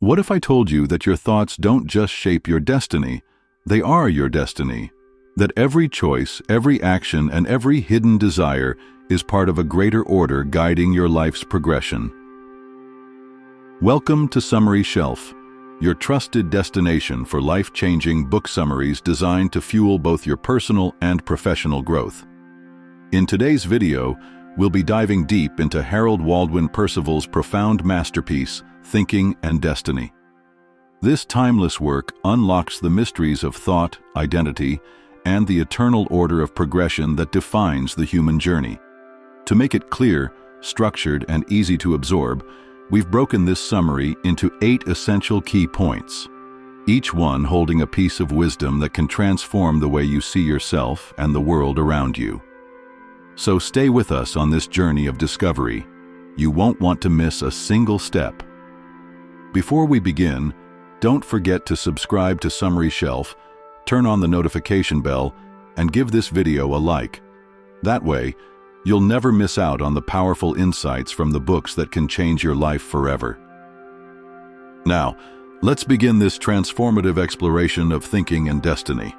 What if I told you that your thoughts don't just shape your destiny, they are your destiny? That every choice, every action, and every hidden desire is part of a greater order guiding your life's progression. Welcome to Summary Shelf, your trusted destination for life-changing book summaries designed to fuel both your personal and professional growth. In today's video, we'll be diving deep into Harold Waldwin Percival's profound masterpiece, Thinking and Destiny. This timeless work unlocks the mysteries of thought, identity, and the eternal order of progression that defines the human journey. To make it clear, structured, and easy to absorb, we've broken this summary into 8 essential key points, each one holding a piece of wisdom that can transform the way you see yourself and the world around you. So stay with us on this journey of discovery. You won't want to miss a single step. Before we begin, don't forget to subscribe to Summary Shelf, turn on the notification bell, and give this video a like. That way, you'll never miss out on the powerful insights from the books that can change your life forever. Now, let's begin this transformative exploration of thinking and destiny.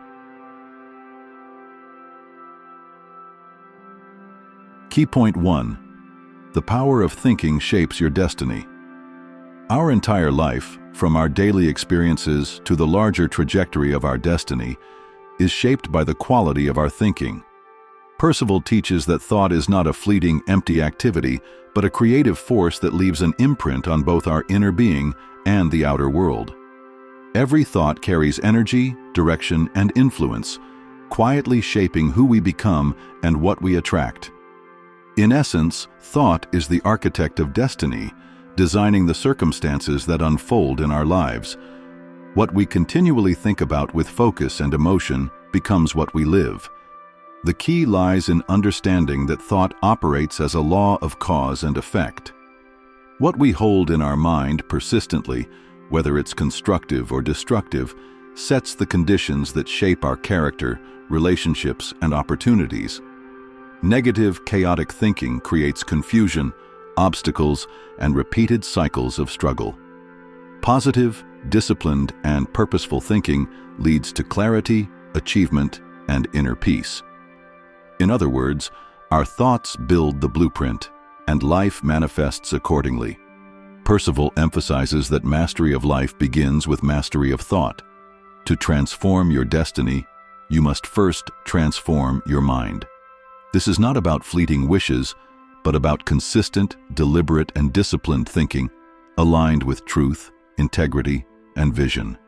Key point 1. The power of thinking shapes your destiny. Our entire life, from our daily experiences to the larger trajectory of our destiny, is shaped by the quality of our thinking. Percival teaches that thought is not a fleeting, empty activity, but a creative force that leaves an imprint on both our inner being and the outer world. Every thought carries energy, direction, and influence, quietly shaping who we become and what we attract. In essence, thought is the architect of destiny, designing the circumstances that unfold in our lives. What we continually think about with focus and emotion becomes what we live. The key lies in understanding that thought operates as a law of cause and effect. What we hold in our mind persistently, whether it's constructive or destructive, sets the conditions that shape our character, relationships, and opportunities. Negative, chaotic thinking creates confusion, obstacles, and repeated cycles of struggle. Positive, disciplined, and purposeful thinking leads to clarity, achievement, and inner peace. In other words, our thoughts build the blueprint, and life manifests accordingly. Percival emphasizes that mastery of life begins with mastery of thought. To transform your destiny, you must first transform your mind. This is not about fleeting wishes, but about consistent, deliberate, and disciplined thinking, aligned with truth, integrity, and vision.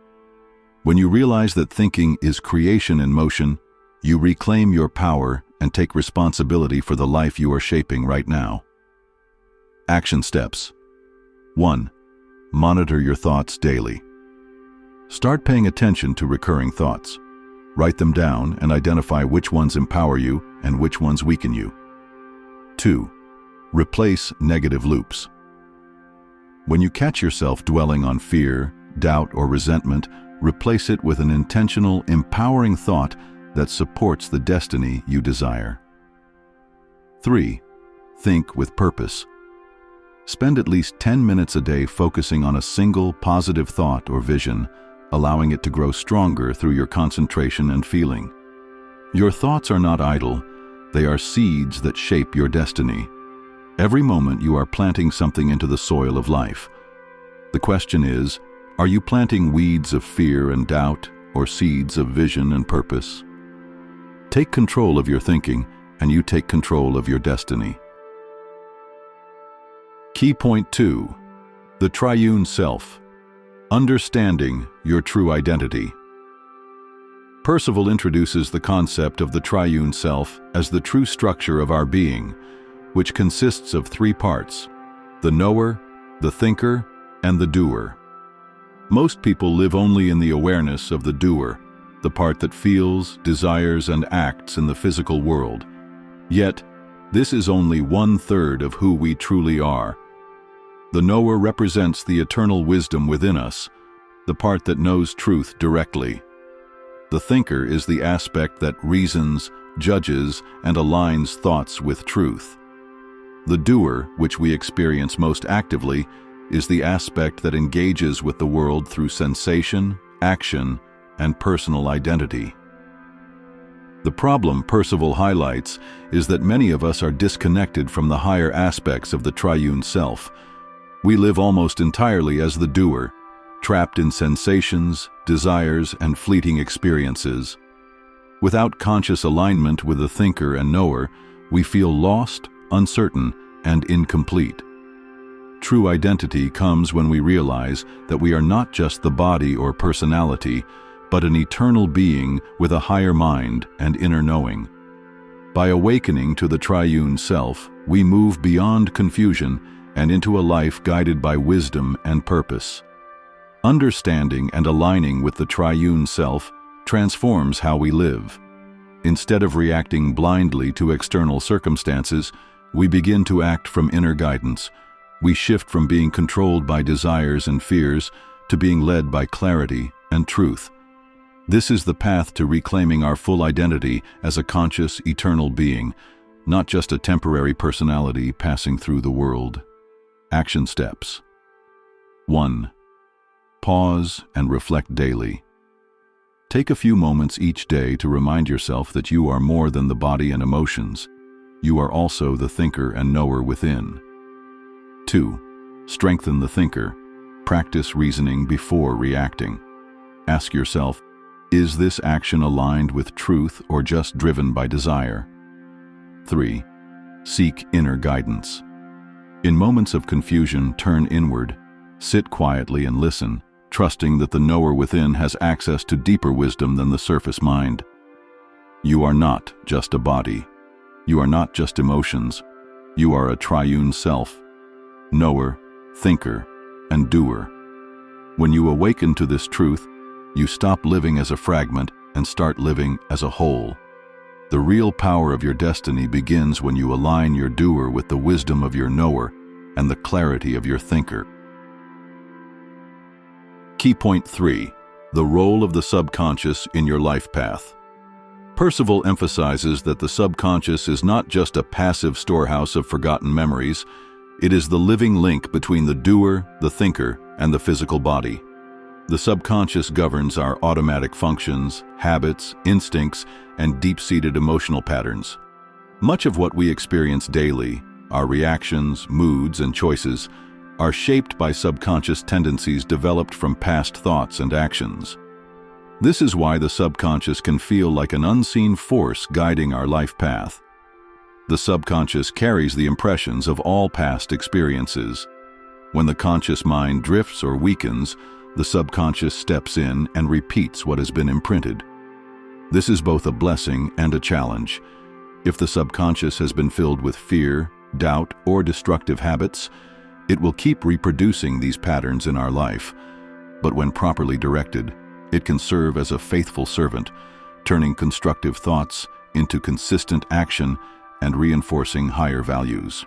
When you realize that thinking is creation in motion, you reclaim your power and take responsibility for the life you are shaping right now. Action steps. 1. Monitor your thoughts daily. Start paying attention to recurring thoughts. Write them down and identify which ones empower you and which ones weaken you. 2. Replace negative loops. When you catch yourself dwelling on fear, doubt, or resentment, replace it with an intentional, empowering thought that supports the destiny you desire. 3. Think with purpose. Spend at least 10 minutes a day focusing on a single positive thought or vision, allowing it to grow stronger through your concentration and feeling. Your thoughts are not idle, they are seeds that shape your destiny. Every moment you are planting something into the soil of life. The question is, are you planting weeds of fear and doubt, or seeds of vision and purpose? Take control of your thinking, and you take control of your destiny. Key point 2. The triune self. Understanding your true identity. Percival introduces the concept of the triune self as the true structure of our being, which consists of 3 parts: the knower, the thinker, and the doer. Most people live only in the awareness of the doer, the part that feels, desires, and acts in the physical world. Yet, this is only 1/3 of who we truly are. The knower represents the eternal wisdom within us, the part that knows truth directly. The thinker is the aspect that reasons, judges, and aligns thoughts with truth. The doer, which we experience most actively, is the aspect that engages with the world through sensation, action, and personal identity. The problem Percival highlights is that many of us are disconnected from the higher aspects of the triune self. We live almost entirely as the doer, trapped in sensations, desires, and fleeting experiences. Without conscious alignment with the thinker and knower, we feel lost, uncertain, and incomplete. True identity comes when we realize that we are not just the body or personality, but an eternal being with a higher mind and inner knowing. By awakening to the triune self, we move beyond confusion and into a life guided by wisdom and purpose. Understanding and aligning with the triune self transforms how we live. Instead of reacting blindly to external circumstances, we begin to act from inner guidance. We shift from being controlled by desires and fears to being led by clarity and truth. This is the path to reclaiming our full identity as a conscious, eternal being, not just a temporary personality passing through the world. Action steps. 1. Pause and reflect daily. Take a few moments each day to remind yourself that you are more than the body and emotions. You are also the thinker and knower within. 2. Strengthen the thinker. Practice reasoning before reacting. Ask yourself, is this action aligned with truth or just driven by desire? 3. Seek inner guidance. In moments of confusion, turn inward. Sit quietly and listen, trusting that the knower within has access to deeper wisdom than the surface mind. You are not just a body. You are not just emotions. You are a triune self, knower, thinker, and doer. When you awaken to this truth, you stop living as a fragment and start living as a whole. The real power of your destiny begins when you align your doer with the wisdom of your knower and the clarity of your thinker. Key point 3. The role of the subconscious in your life path. Percival emphasizes that the subconscious is not just a passive storehouse of forgotten memories. It is the living link between the doer, the thinker, and the physical body. The subconscious governs our automatic functions, habits, instincts, and deep-seated emotional patterns. Much of what we experience daily, our reactions, moods, and choices, are shaped by subconscious tendencies developed from past thoughts and actions. This is why the subconscious can feel like an unseen force guiding our life path. The subconscious carries the impressions of all past experiences. When the conscious mind drifts or weakens, the subconscious steps in and repeats what has been imprinted. This is both a blessing and a challenge. If the subconscious has been filled with fear, doubt, or destructive habits, it will keep reproducing these patterns in our life. But when properly directed, it can serve as a faithful servant, turning constructive thoughts into consistent action and reinforcing higher values.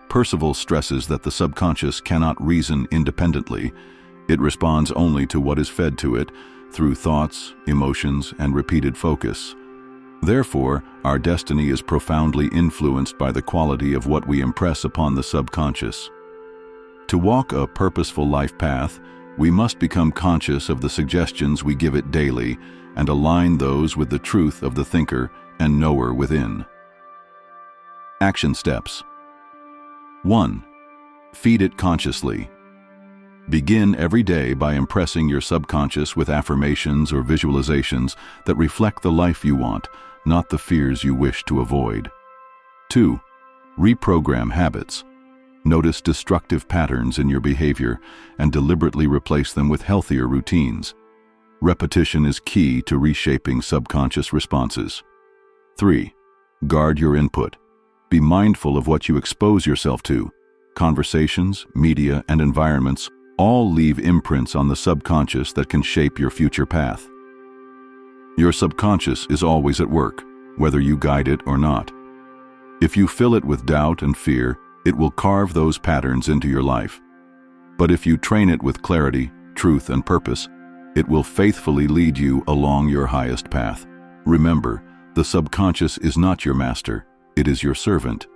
Percival stresses that the subconscious cannot reason independently. It responds only to what is fed to it through thoughts, emotions, and repeated focus. Therefore, our destiny is profoundly influenced by the quality of what we impress upon the subconscious. To walk a purposeful life path, we must become conscious of the suggestions we give it daily and align those with the truth of the thinker and knower within. Action steps. 1. Feed it consciously. Begin every day by impressing your subconscious with affirmations or visualizations that reflect the life you want, not the fears you wish to avoid. 2. Reprogram habits. Notice destructive patterns in your behavior and deliberately replace them with healthier routines. Repetition is key to reshaping subconscious responses. 3. Guard your input. Be mindful of what you expose yourself to. Conversations, media, and environments all leave imprints on the subconscious that can shape your future path. Your subconscious is always at work, whether you guide it or not. If you fill it with doubt and fear, it will carve those patterns into your life. But if you train it with clarity, truth, and purpose, it will faithfully lead you along your highest path. Remember, the subconscious is not your master, it is your servant.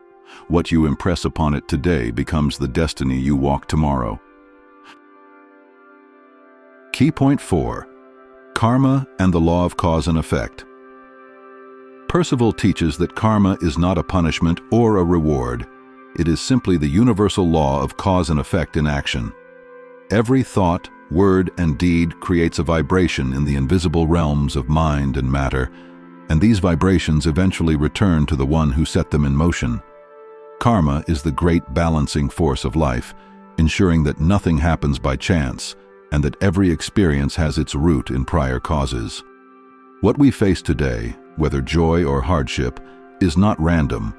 What you impress upon it today becomes the destiny you walk tomorrow. Key point 4. Karma and the law of cause and effect. Percival teaches that karma is not a punishment or a reward. It is simply the universal law of cause and effect in action. Every thought, word, and deed creates a vibration in the invisible realms of mind and matter, and these vibrations eventually return to the one who set them in motion. Karma is the great balancing force of life, ensuring that nothing happens by chance, and that every experience has its root in prior causes. What we face today, whether joy or hardship, is not random.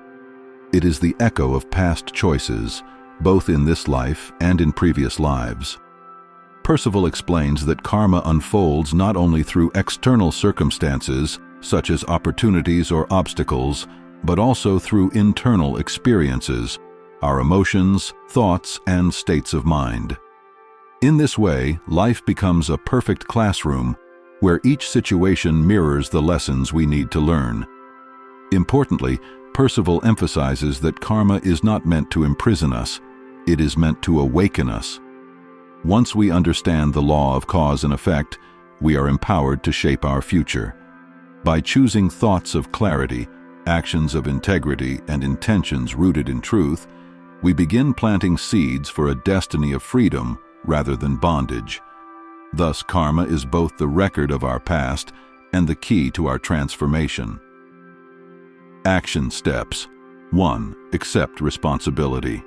It is the echo of past choices, both in this life and in previous lives. Percival explains that karma unfolds not only through external circumstances, such as opportunities or obstacles, but also through internal experiences, our emotions, thoughts, and states of mind. In this way, life becomes a perfect classroom where each situation mirrors the lessons we need to learn. Importantly, Percival emphasizes that karma is not meant to imprison us, it is meant to awaken us. Once we understand the law of cause and effect, we are empowered to shape our future. By choosing thoughts of clarity, actions of integrity, and intentions rooted in truth, we begin planting seeds for a destiny of freedom rather than bondage. Thus, karma is both the record of our past and the key to our transformation. Action steps. 1. Accept responsibility.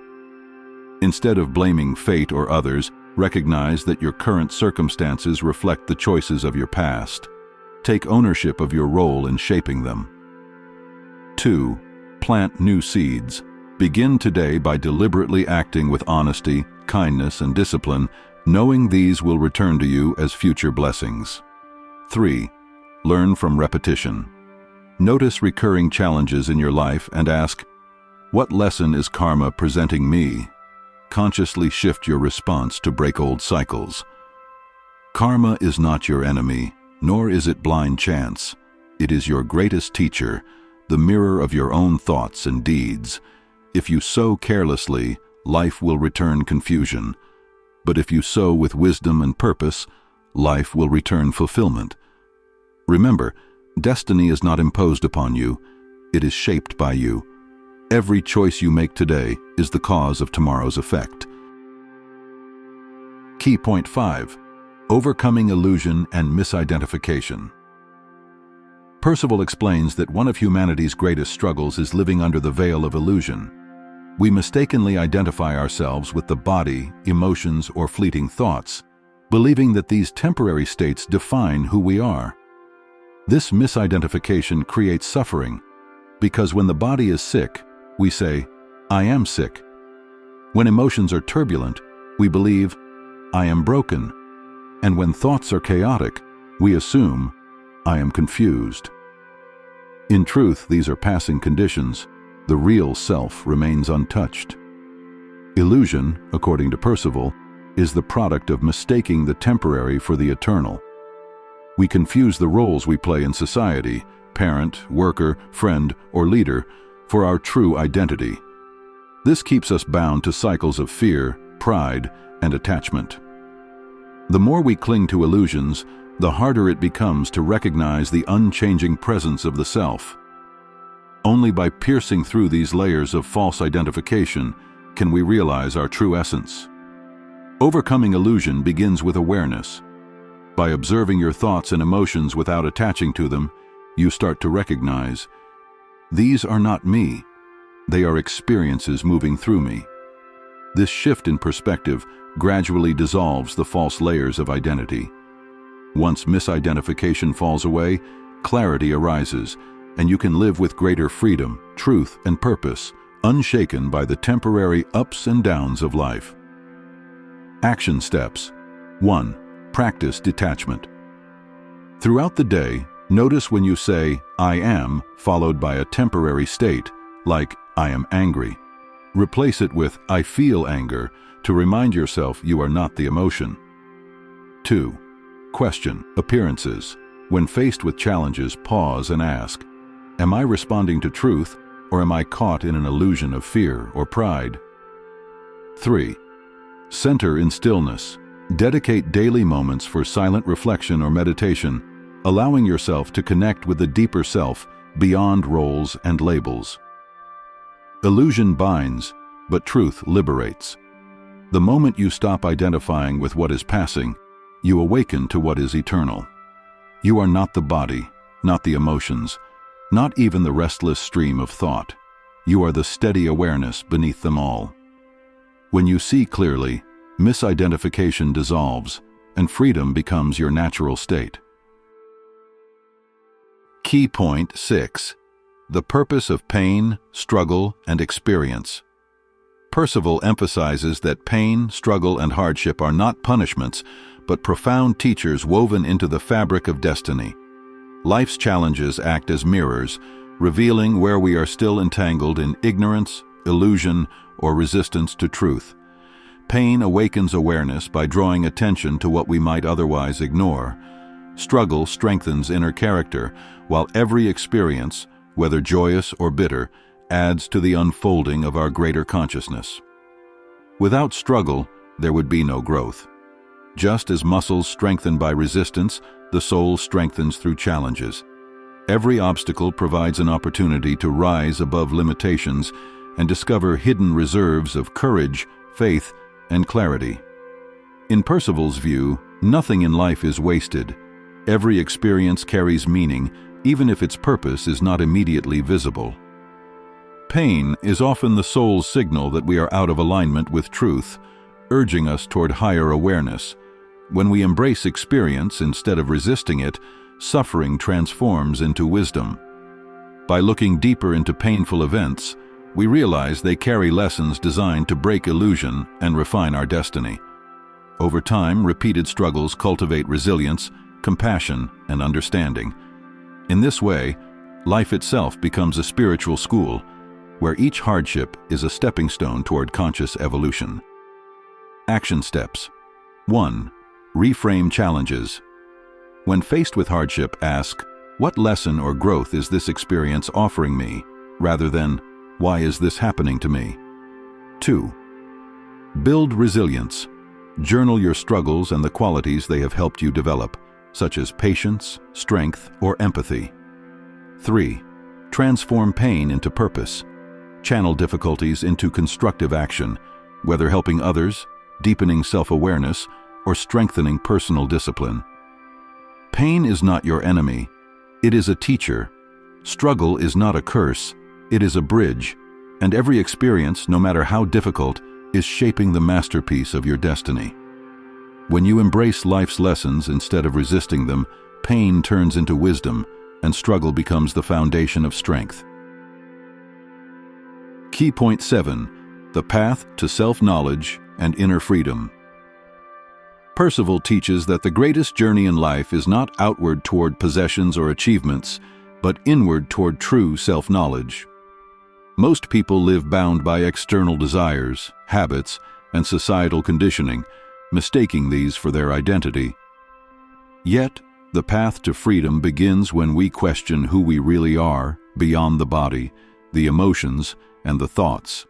Instead of blaming fate or others, recognize that your current circumstances reflect the choices of your past. Take ownership of your role in shaping them. 2. Plant new seeds. Begin today by deliberately acting with honesty, kindness, and discipline, knowing these will return to you as future blessings. 3. Learn from repetition. Notice recurring challenges in your life and ask, what lesson is karma presenting me? Consciously shift your response to break old cycles. Karma is not your enemy, nor is it blind chance. It is your greatest teacher, the mirror of your own thoughts and deeds. If you sow carelessly, life will return confusion. But if you sow with wisdom and purpose, life will return fulfillment. Remember, destiny is not imposed upon you, it is shaped by you. Every choice you make today is the cause of tomorrow's effect. Key point 5. Overcoming illusion and misidentification. Percival explains that one of humanity's greatest struggles is living under the veil of illusion. We mistakenly identify ourselves with the body, emotions, or fleeting thoughts, believing that these temporary states define who we are. This misidentification creates suffering, because when the body is sick, we say, I am sick. When emotions are turbulent, we believe, I am broken. And when thoughts are chaotic, we assume, I am confused. In truth, these are passing conditions. The real self remains untouched. Illusion, according to Percival, is the product of mistaking the temporary for the eternal. We confuse the roles we play in society, parent, worker, friend, or leader, for our true identity. This keeps us bound to cycles of fear, pride, and attachment. The more we cling to illusions, the harder it becomes to recognize the unchanging presence of the self. Only by piercing through these layers of false identification can we realize our true essence. Overcoming illusion begins with awareness. By observing your thoughts and emotions without attaching to them, you start to recognize, these are not me. They are experiences moving through me. This shift in perspective gradually dissolves the false layers of identity. Once misidentification falls away, clarity arises, and you can live with greater freedom, truth, and purpose, unshaken by the temporary ups and downs of life. Action steps. 1. Practice detachment. Throughout the day, notice when you say, I am, followed by a temporary state, like, I am angry. Replace it with, I feel anger, to remind yourself you are not the emotion. 2. Question appearances. When faced with challenges, pause and ask, am I responding to truth, or am I caught in an illusion of fear or pride? 3. Center in stillness. Dedicate daily moments for silent reflection or meditation, allowing yourself to connect with the deeper self beyond roles and labels. Illusion binds, but truth liberates. The moment you stop identifying with what is passing, you awaken to what is eternal. You are not the body, not the emotions, not even the restless stream of thought. You are the steady awareness beneath them all. When you see clearly, misidentification dissolves, and freedom becomes your natural state. Key point 6. The purpose of pain, struggle, and experience. Percival emphasizes that pain, struggle, and hardship are not punishments, but profound teachers woven into the fabric of destiny. Life's challenges act as mirrors, revealing where we are still entangled in ignorance, illusion, or resistance to truth. Pain awakens awareness by drawing attention to what we might otherwise ignore. Struggle strengthens inner character, while every experience, whether joyous or bitter, adds to the unfolding of our greater consciousness. Without struggle, there would be no growth. Just as muscles strengthen by resistance, the soul strengthens through challenges. Every obstacle provides an opportunity to rise above limitations and discover hidden reserves of courage, faith, and clarity. In Percival's view, nothing in life is wasted. Every experience carries meaning, even if its purpose is not immediately visible. Pain is often the soul's signal that we are out of alignment with truth, urging us toward higher awareness. When we embrace experience instead of resisting it, suffering transforms into wisdom. By looking deeper into painful events, we realize they carry lessons designed to break illusion and refine our destiny. Over time, repeated struggles cultivate resilience, compassion, and understanding. In this way, life itself becomes a spiritual school, where each hardship is a stepping stone toward conscious evolution. Action steps. 1. Reframe challenges. When faced with hardship, ask, what lesson or growth is this experience offering me, rather than, why is this happening to me? 2. Build resilience. Journal your struggles and the qualities they have helped you develop, such as patience, strength, or empathy. 3. Transform pain into purpose. Channel difficulties into constructive action, whether helping others, deepening self-awareness, or strengthening personal discipline. Pain is not your enemy. It is a teacher. Struggle is not a curse. It is a bridge, and every experience, no matter how difficult, is shaping the masterpiece of your destiny. When you embrace life's lessons instead of resisting them, pain turns into wisdom, and struggle becomes the foundation of strength. Key point 7. The path to self-knowledge and inner freedom. Percival teaches that the greatest journey in life is not outward toward possessions or achievements, but inward toward true self-knowledge. Most people live bound by external desires, habits, and societal conditioning, mistaking these for their identity. Yet, the path to freedom begins when we question who we really are, beyond the body, the emotions, and the thoughts.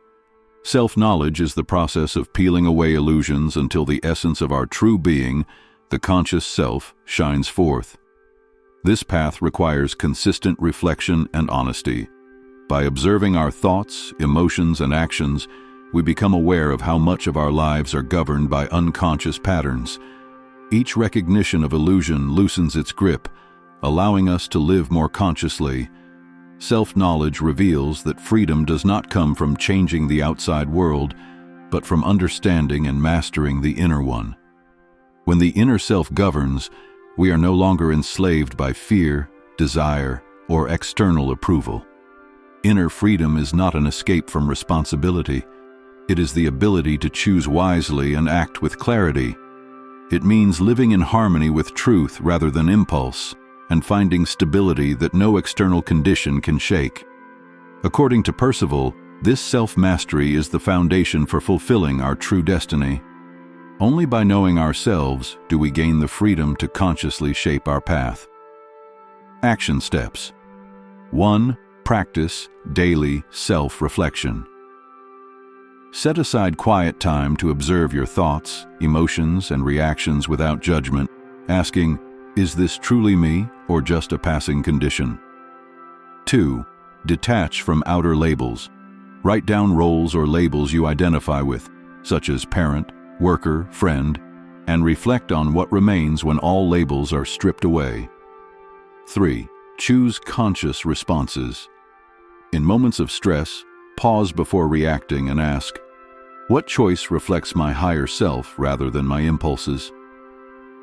Self-knowledge is the process of peeling away illusions until the essence of our true being, the conscious self, shines forth. This path requires consistent reflection and honesty. By observing our thoughts, emotions, and actions, we become aware of how much of our lives are governed by unconscious patterns. Each recognition of illusion loosens its grip, allowing us to live more consciously. Self-knowledge reveals that freedom does not come from changing the outside world, but from understanding and mastering the inner one. When the inner self governs, we are no longer enslaved by fear, desire, or external approval. Inner freedom is not an escape from responsibility. It is the ability to choose wisely and act with clarity. It means living in harmony with truth rather than impulse, and finding stability that no external condition can shake. According to Percival, this self-mastery is the foundation for fulfilling our true destiny. Only by knowing ourselves do we gain the freedom to consciously shape our path. Action steps. 1. Practice daily self-reflection. Set aside quiet time to observe your thoughts, emotions, and reactions without judgment, asking, "Is this truly me or just a passing condition?" 2. Detach from outer labels. Write down roles or labels you identify with, such as parent, worker, friend, and reflect on what remains when all labels are stripped away. 3. Choose conscious responses. In moments of stress, pause before reacting and ask, "What choice reflects my higher self rather than my impulses?"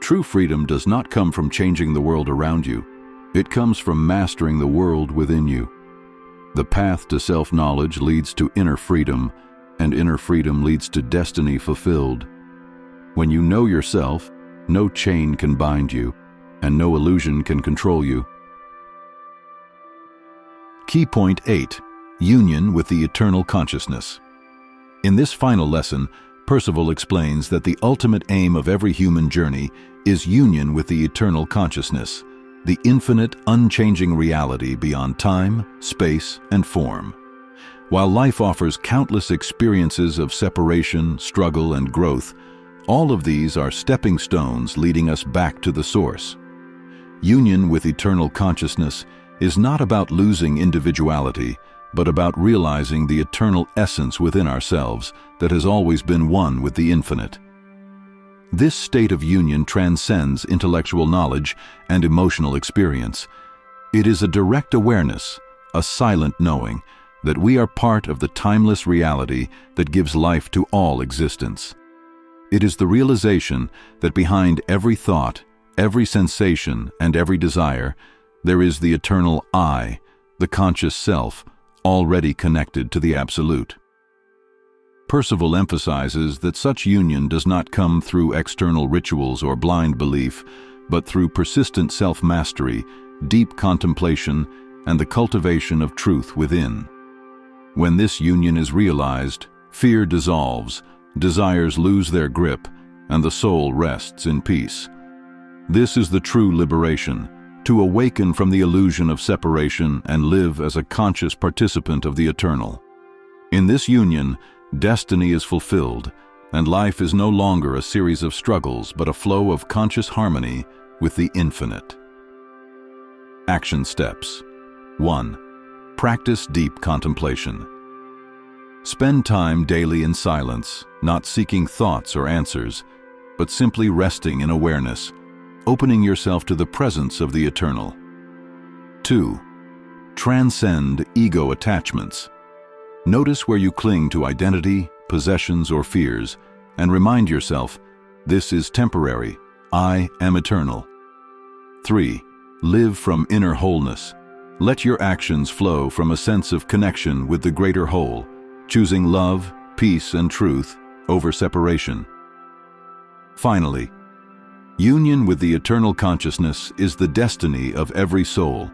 True freedom does not come from changing the world around you. It comes from mastering the world within you. The path to self-knowledge leads to inner freedom, and inner freedom leads to destiny fulfilled. When you know yourself, no chain can bind you, and no illusion can control you. Key point 8. Union with the eternal consciousness. In this final lesson, Percival explains that the ultimate aim of every human journey is union with the eternal consciousness, the infinite, unchanging reality beyond time, space, and form. While life offers countless experiences of separation, struggle, and growth, all of these are stepping stones leading us back to the source. Union with eternal consciousness is not about losing individuality, but about realizing the eternal essence within ourselves that has always been one with the infinite. This state of union transcends intellectual knowledge and emotional experience. It is a direct awareness, a silent knowing, that we are part of the timeless reality that gives life to all existence. It is the realization that behind every thought, every sensation, and every desire, there is the eternal I, the conscious self, already connected to the Absolute. Percival emphasizes that such union does not come through external rituals or blind belief, but through persistent self-mastery, deep contemplation, and the cultivation of truth within. When this union is realized, fear dissolves, desires lose their grip, and the soul rests in peace. This is the true liberation, to awaken from the illusion of separation and live as a conscious participant of the eternal. In this union, destiny is fulfilled, and life is no longer a series of struggles but a flow of conscious harmony with the infinite. Action steps. 1. Practice deep contemplation. Spend time daily in silence, not seeking thoughts or answers, but simply resting in awareness, opening yourself to the presence of the eternal. 2. Transcend ego attachments. Notice where you cling to identity, possessions, or fears, and remind yourself, this is temporary, I am eternal. 3. Live from inner wholeness. Let your actions flow from a sense of connection with the greater whole, choosing love, peace, and truth over separation. Finally, union with the eternal consciousness is the destiny of every soul.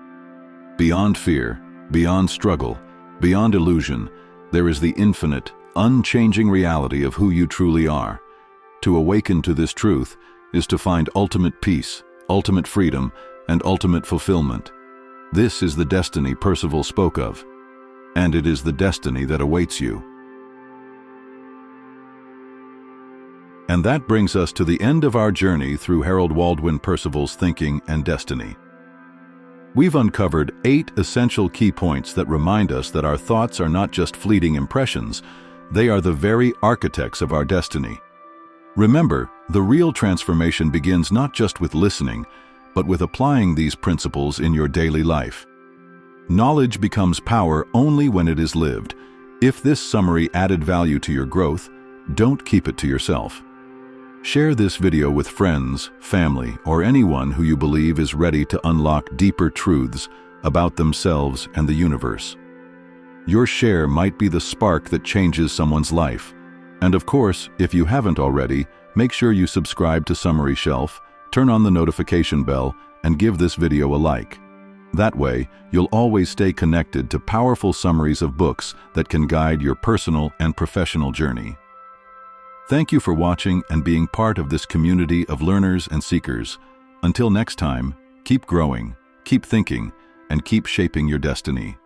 Beyond fear, beyond struggle, beyond illusion, there is the infinite, unchanging reality of who you truly are. To awaken to this truth is to find ultimate peace, ultimate freedom, and ultimate fulfillment. This is the destiny Percival spoke of, and it is the destiny that awaits you. And that brings us to the end of our journey through Harold Waldwin Percival's thinking and destiny. We've uncovered 8 essential key points that remind us that our thoughts are not just fleeting impressions, they are the very architects of our destiny. Remember, the real transformation begins not just with listening, but with applying these principles in your daily life. Knowledge becomes power only when it is lived. If this summary added value to your growth, don't keep it to yourself. Share this video with friends, family, or anyone who you believe is ready to unlock deeper truths about themselves and the universe. Your share might be the spark that changes someone's life. And of course, if you haven't already, make sure you subscribe to Summary Shelf, turn on the notification bell, and give this video a like. That way, you'll always stay connected to powerful summaries of books that can guide your personal and professional journey. Thank you for watching and being part of this community of learners and seekers. Until next time, keep growing, keep thinking, and keep shaping your destiny.